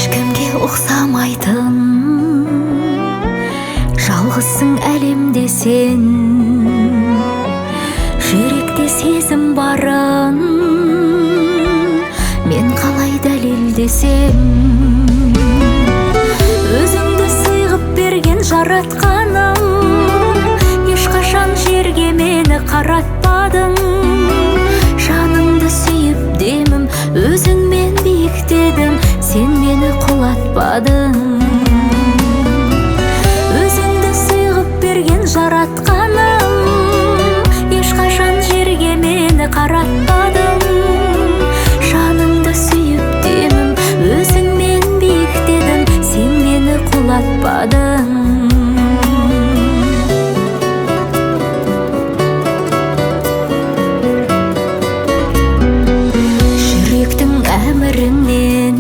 ешкімге ұқсамайтын жалғызсың әлемде сен, жүректе сезім барын мен қалай дәлелдесем. Өзіңді сыйғып берген жаратқаным, ешқашан жерге мені қаратпадың. Жаныңды сүйіп демім өзіңмен биіктедім, сен мені құлатпадың. Өзіңді сыйғып берген жаратқаным, ешқашан жерге мені қаратпадың. Жаныңды сүйіп демім өзіңмен биіктедім, сен мені құлатпадың. Әміріңнен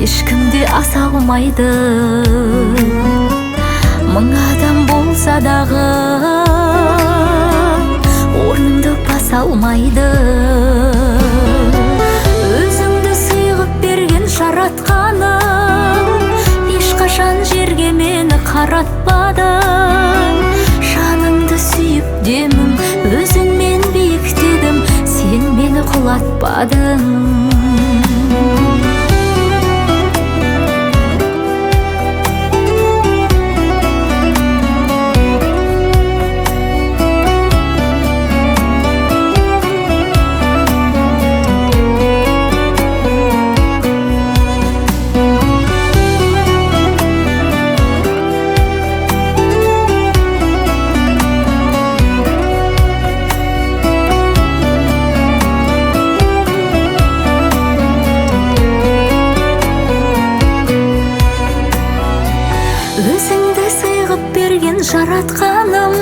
ешкімде аса алмайды, мың адам болса дағы орныңды баса алмайды. Өзіңді сыйғып берген жаратқаным, ешқашан жерге мені қаратпадың. Жаныңды сүйіп демім өзіңмен биіктедім, сен мені құлатпадың. Өзіңді сыйғып берген жаратқаным,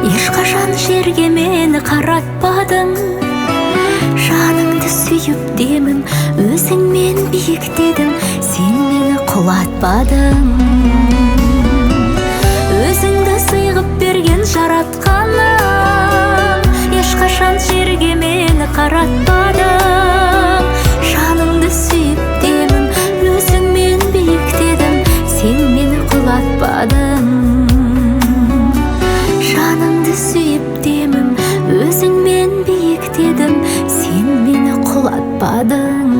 ешқашан жерге мені қаратпадың. Жаныңды сүйіп демім өзіңмен биіктедім, сен мені құлатпадың. Өзіңді сыйғып берген жаратқаным, ешқашан жерге мені қаратпадың. Жаныңды сүйіп демім өзіңмен биіктедім, сен мені құлатпадың. Жаныңды сүйіп демім өзіңмен биіктедім, сен мені құлатпадың.